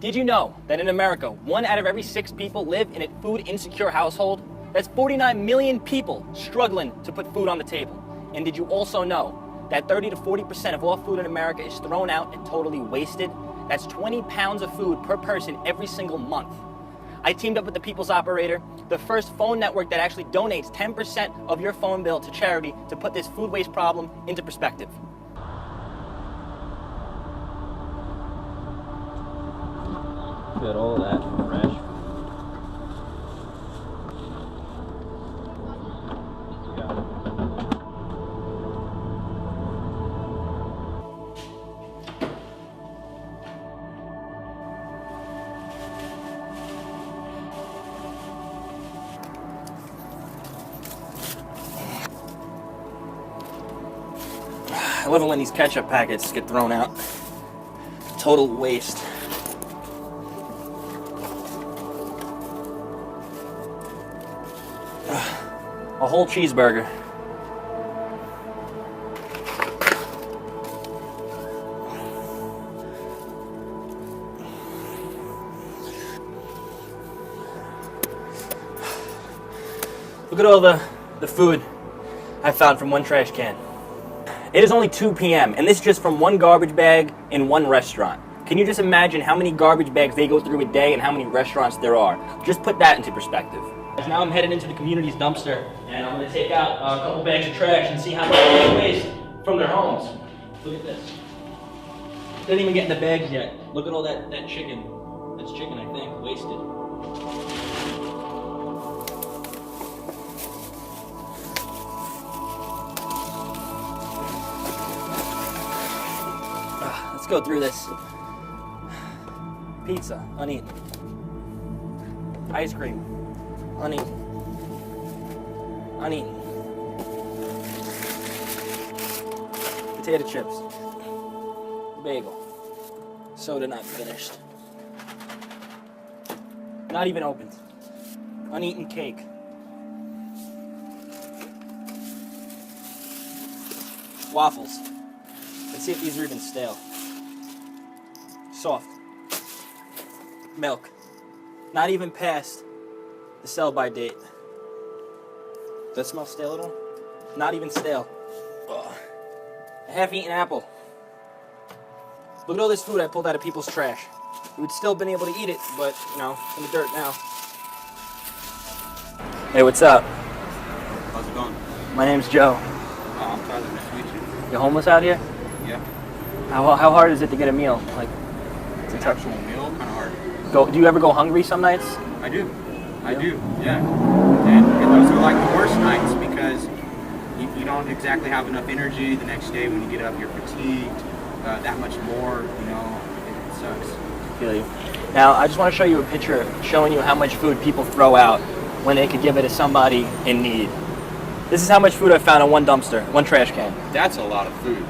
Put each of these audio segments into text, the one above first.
Did you know that in America, 1 out of every 6 people live in a food insecure household? That's 49 million people struggling to put food on the table. And did you also know that 30 to 40% of all food in America is thrown out and totally wasted? That's 20 pounds of food per person every single month. I teamed up with the People's Operator, the first phone network that actually donates 10% of your phone bill to charity to put this food waste problem into perspective. Look at all that fresh. I love it when these ketchup packets get thrown out. Total waste. A whole cheeseburger. Look at all the food I found from one trash can. It is only 2 p.m. and this is just from one garbage bag in one restaurant. Can you just imagine how many garbage bags they go through a day and how many restaurants there are? Just put that into perspective. Now I'm headed into the community's dumpster and I'm going to take out a couple bags of trash and see how much they waste from their homes. Look at this. Didn't even get in the bags yet. Look at all that chicken. That's chicken, I think, wasted. Let's go through this. Pizza, uneaten. Ice cream, uneaten. Uneaten. Potato chips. Bagel. Soda not finished. Not even opened. Uneaten cake. Waffles. Let's see if these are even stale. Soft. Milk. Not even past the sell-by date. Does that smell stale at all? Not even stale. Ugh. A half-eaten apple. Look at all this food I pulled out of people's trash. We would still been able to eat it, but, you know, in the dirt now. Hey, what's up? How's it going? My name's Joe. I'm Tyler, nice to meet you. You homeless out here? Yeah. How hard is it to get a meal? Like, It's an actual meal, kind of hard. do you ever go hungry some nights? I do. I do, yeah. And those are like the worst nights because you don't exactly have enough energy the next day when you get up. You're fatigued that much more, you know, it sucks. I feel you. Now, I just want to show you a picture showing you how much food people throw out when they could give it to somebody in need. This is how much food I found in one dumpster, one trash can. That's a lot of food.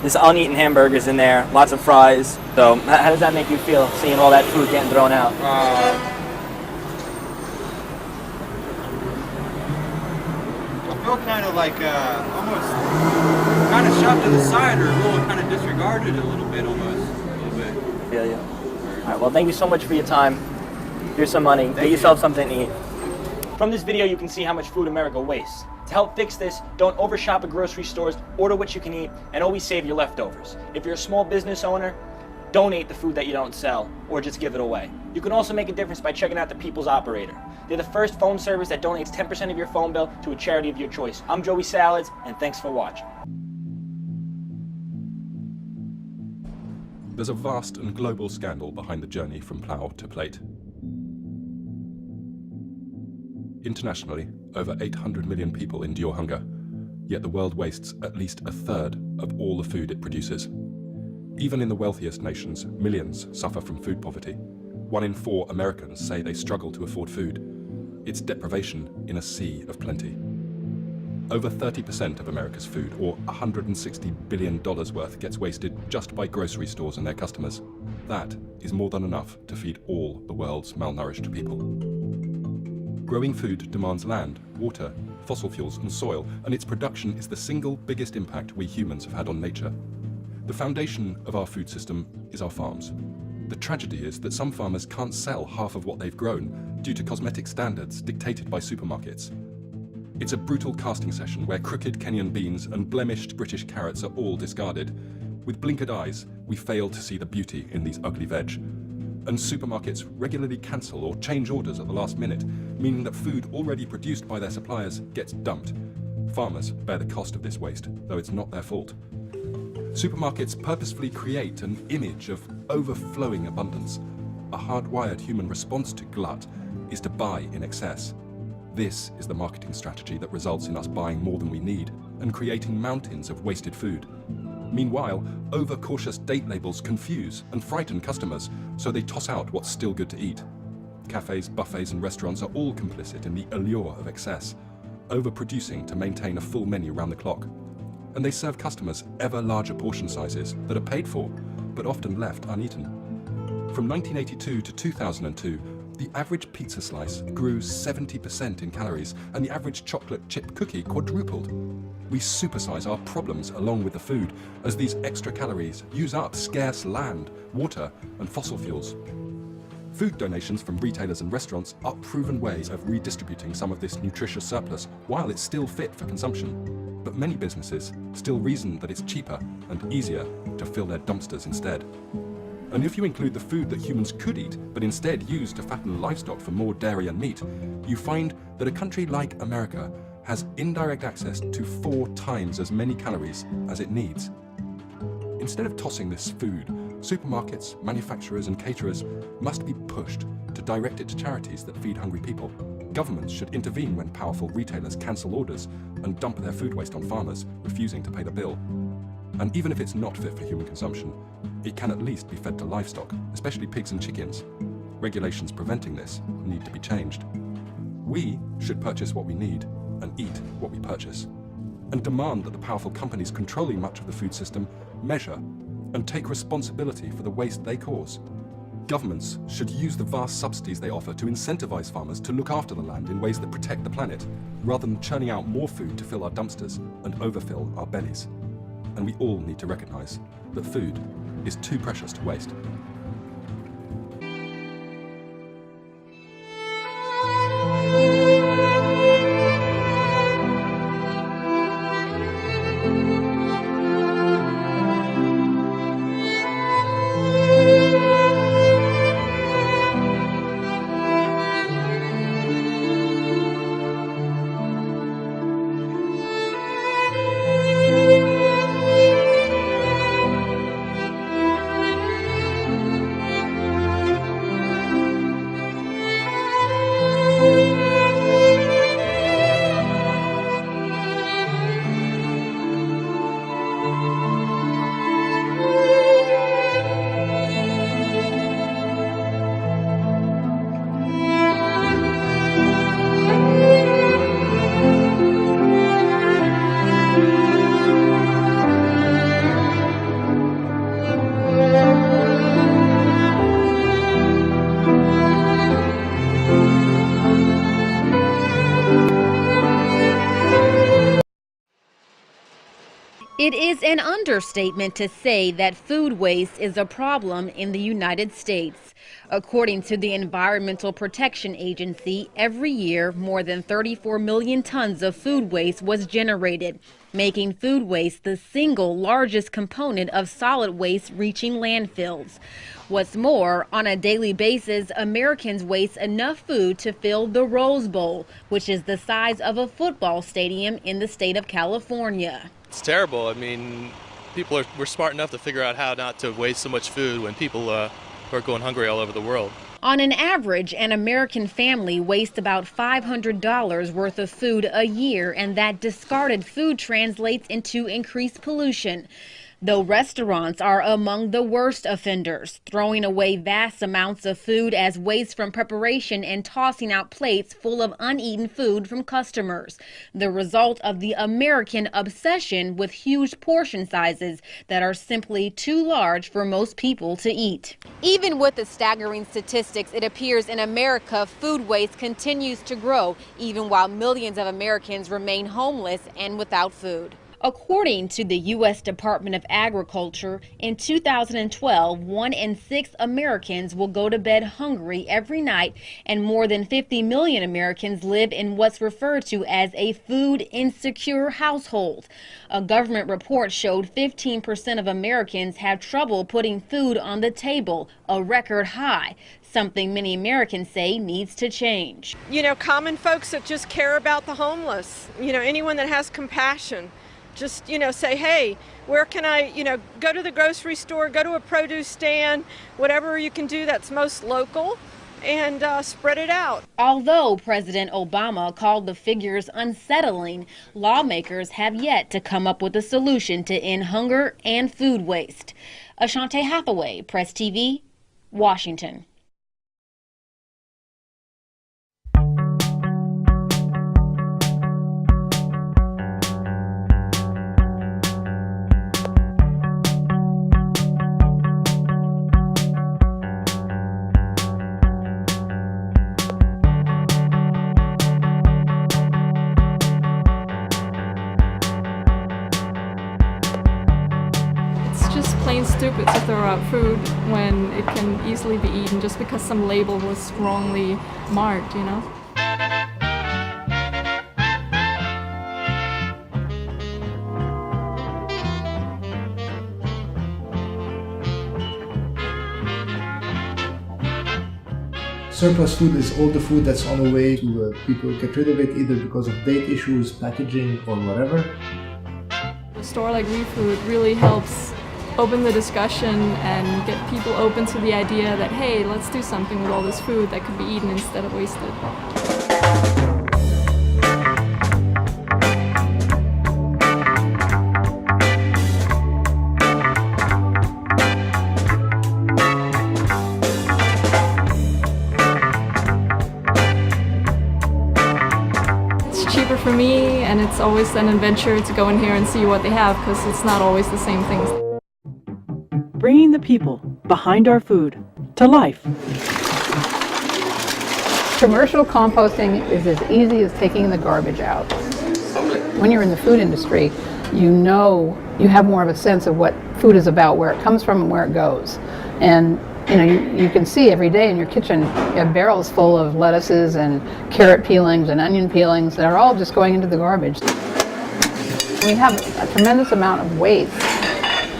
There's uneaten hamburgers in there, lots of fries. So, how does that make you feel, seeing all that food getting thrown out? I feel kind of like almost kind of shoved to the side or a little kind of disregarded a little bit almost. A little bit. I feel you. All right, well, thank you so much for your time. Here's some money. Get yourself something to eat. From this video, you can see how much food America wastes. To help fix this, don't overshop at grocery stores, order what you can eat, and always save your leftovers. If you're a small business owner, donate the food that you don't sell, or just give it away. You can also make a difference by checking out the People's Operator. They're the first phone service that donates 10% of your phone bill to a charity of your choice. I'm Joey Salads, and thanks for watching. There's a vast and global scandal behind the journey from plough to plate. Internationally, over 800 million people endure hunger, yet the world wastes at least a third of all the food it produces. Even in the wealthiest nations, millions suffer from food poverty. 1 in 4 Americans say they struggle to afford food. It's deprivation in a sea of plenty. Over 30% of America's food, or $160 billion worth, gets wasted just by grocery stores and their customers. That is more than enough to feed all the world's malnourished people. Growing food demands land, water, fossil fuels and soil, and its production is the single biggest impact we humans have had on nature. The foundation of our food system is our farms. The tragedy is that some farmers can't sell half of what they've grown due to cosmetic standards dictated by supermarkets. It's a brutal casting session where crooked Kenyan beans and blemished British carrots are all discarded. With blinkered eyes, we fail to see the beauty in these ugly veg. And supermarkets regularly cancel or change orders at the last minute, meaning that food already produced by their suppliers gets dumped. Farmers bear the cost of this waste, though it's not their fault. Supermarkets purposefully create an image of overflowing abundance. A hardwired human response to glut is to buy in excess. This is the marketing strategy that results in us buying more than we need and creating mountains of wasted food. Meanwhile, overcautious date labels confuse and frighten customers, so they toss out what's still good to eat. Cafes, buffets, and restaurants are all complicit in the allure of excess, overproducing to maintain a full menu round the clock. And they serve customers ever larger portion sizes that are paid for, but often left uneaten. From 1982 to 2002, the average pizza slice grew 70% in calories, and the average chocolate chip cookie quadrupled. We supersize our problems along with the food, as these extra calories use up scarce land, water, and fossil fuels. Food donations from retailers and restaurants are proven ways of redistributing some of this nutritious surplus while it's still fit for consumption. But many businesses still reason that it's cheaper and easier to fill their dumpsters instead. And if you include the food that humans could eat, but instead use to fatten livestock for more dairy and meat, you find that a country like America has indirect access to 4 times as many calories as it needs. Instead of tossing this food, supermarkets, manufacturers, and caterers must be pushed to direct it to charities that feed hungry people. Governments should intervene when powerful retailers cancel orders and dump their food waste on farmers, refusing to pay the bill. And even if it's not fit for human consumption, it can at least be fed to livestock, especially pigs and chickens. Regulations preventing this need to be changed. We should purchase what we need and eat what we purchase, and demand that the powerful companies controlling much of the food system measure and take responsibility for the waste they cause. Governments should use the vast subsidies they offer to incentivize farmers to look after the land in ways that protect the planet, rather than churning out more food to fill our dumpsters and overfill our bellies. And we all need to recognize that food is too precious to waste. It is an understatement to say that food waste is a problem in the United States. According to the Environmental Protection Agency, every year more than 34 million tons of food waste was generated, making food waste the single largest component of solid waste reaching landfills. What's more, on a daily basis, Americans waste enough food to fill the Rose Bowl, which is the size of a football stadium in the state of California. It's terrible. I mean, we're smart enough to figure out how not to waste so much food when people are going hungry all over the world. On an average, an American family wastes about $500 worth of food a year, and that discarded food translates into increased pollution. Though restaurants are among the worst offenders, throwing away vast amounts of food as waste from preparation and tossing out plates full of uneaten food from customers. The result of the American obsession with huge portion sizes that are simply too large for most people to eat. Even with the staggering statistics, it appears in America food waste continues to grow, even while millions of Americans remain homeless and without food. According to the U.S. Department of Agriculture, in 2012, 1 in 6 Americans will go to bed hungry every night, and more than 50 million Americans live in what's referred to as a food insecure household. A government report showed 15% of Americans have trouble putting food on the table, a record high, something many Americans say needs to change. You know, common folks that just care about the homeless, you know, anyone that has compassion. Just, you know, say, hey, where can I, you know, go to the grocery store, go to a produce stand, whatever you can do that's most local, and spread it out. Although President Obama called the figures unsettling, lawmakers have yet to come up with a solution to end hunger and food waste. Ashante Hathaway, Press TV, Washington. Just plain stupid to throw out food when it can easily be eaten just because some label was wrongly marked, you know? Surplus food is all the food that's on the way to people get rid of it either because of date issues, packaging, or whatever. A store like WeFood really helps open the discussion and get people open to the idea that, hey, let's do something with all this food that could be eaten instead of wasted. It's cheaper for me, and it's always an adventure to go in here and see what they have because it's not always the same things. Bringing the people behind our food to life. Commercial composting is as easy as taking the garbage out. When you're in the food industry, you know, you have more of a sense of what food is about, where it comes from and where it goes. And you know, you can see every day in your kitchen, you have barrels full of lettuces and carrot peelings and onion peelings that are all just going into the garbage. We have a tremendous amount of waste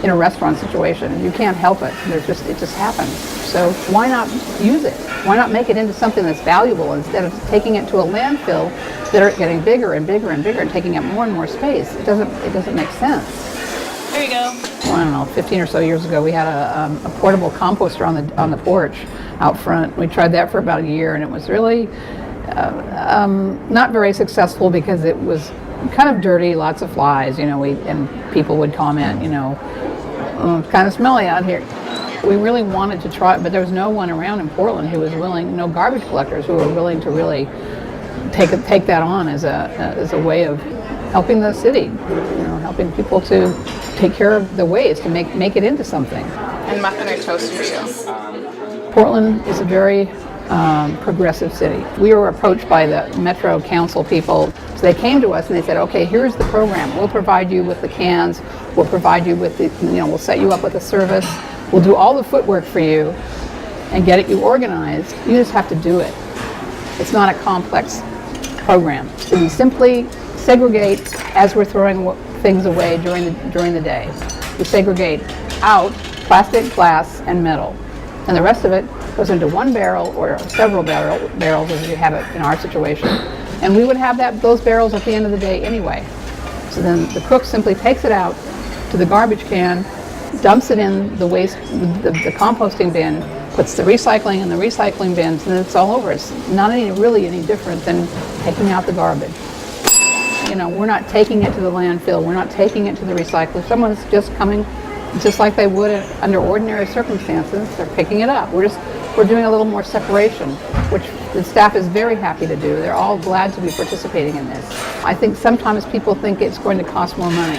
in a restaurant situation. You can't help it. It just happens. So why not use it? Why not make it into something that's valuable instead of taking it to a landfill that are getting bigger and bigger and bigger and taking up more and more space? It doesn't make sense. There you go. Well, I don't know, 15 or so years ago, we had a portable composter on the porch out front. We tried that for about a year, and it was really not very successful because it was kind of dirty, lots of flies, you know, and people would comment, you know, oh, it's kind of smelly out here. We really wanted to try it, but there was no one around in Portland who was willing, no garbage collectors who were willing to really take that on as a way of helping the city, you know, helping people to take care of the waste, to make it into something. And muffin or toast for you? Portland is a very progressive city. We were approached by the Metro Council people. So they came to us and they said, okay, here's the program. We'll provide you with the cans. We'll provide you with the, you know, we'll set you up with a service. We'll do all the footwork for you and get you organized. You just have to do it. It's not a complex program. So we simply segregate as we're throwing things away during the day. We segregate out plastic, glass, and metal. And the rest of it goes into one barrel or several barrels as you have it in our situation. And we would have those barrels at the end of the day anyway. So then the cook simply takes it out to the garbage can, dumps it in the waste, the composting bin, puts the recycling in the recycling bins, and it's all over. It's not really any different than taking out the garbage. You know, we're not taking it to the landfill, we're not taking it to the recycler. Someone's just coming, just like they would under ordinary circumstances, they're picking it up. We're doing a little more separation, which the staff is very happy to do. They're all glad to be participating in this. I think sometimes people think it's going to cost more money.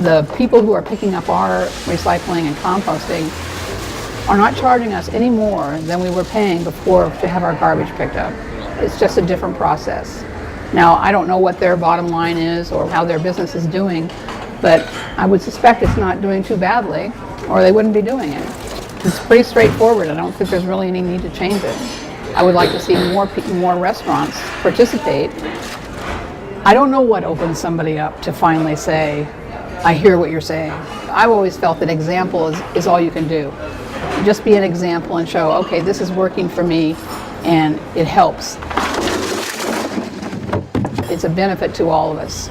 The people who are picking up our recycling and composting are not charging us any more than we were paying before to have our garbage picked up. It's just a different process. Now, I don't know what their bottom line is or how their business is doing, but I would suspect it's not doing too badly, or they wouldn't be doing it. It's pretty straightforward. I don't think there's really any need to change it. I would like to see more restaurants participate. I don't know what opens somebody up to finally say, I hear what you're saying. I've always felt that example is all you can do. Just be an example and show, okay, this is working for me and it helps. It's a benefit to all of us.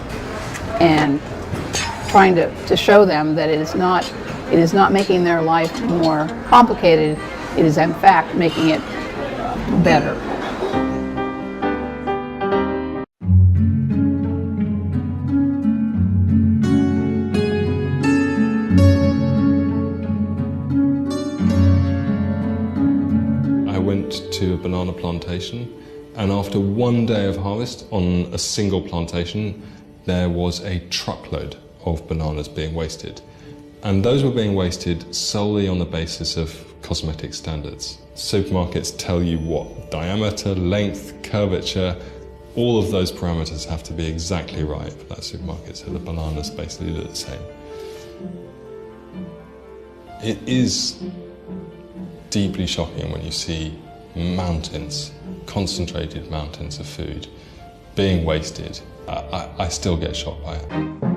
And trying to show them that it is not making their life more complicated, it is in fact making it better. I went to a banana plantation, and after one day of harvest on a single plantation, there was a truckload of bananas being wasted. And those were being wasted solely on the basis of cosmetic standards. Supermarkets tell you what diameter, length, curvature, all of those parameters have to be exactly right for that supermarket, so the bananas basically look the same. It is deeply shocking when you see mountains, concentrated mountains of food being wasted. I still get shocked by it.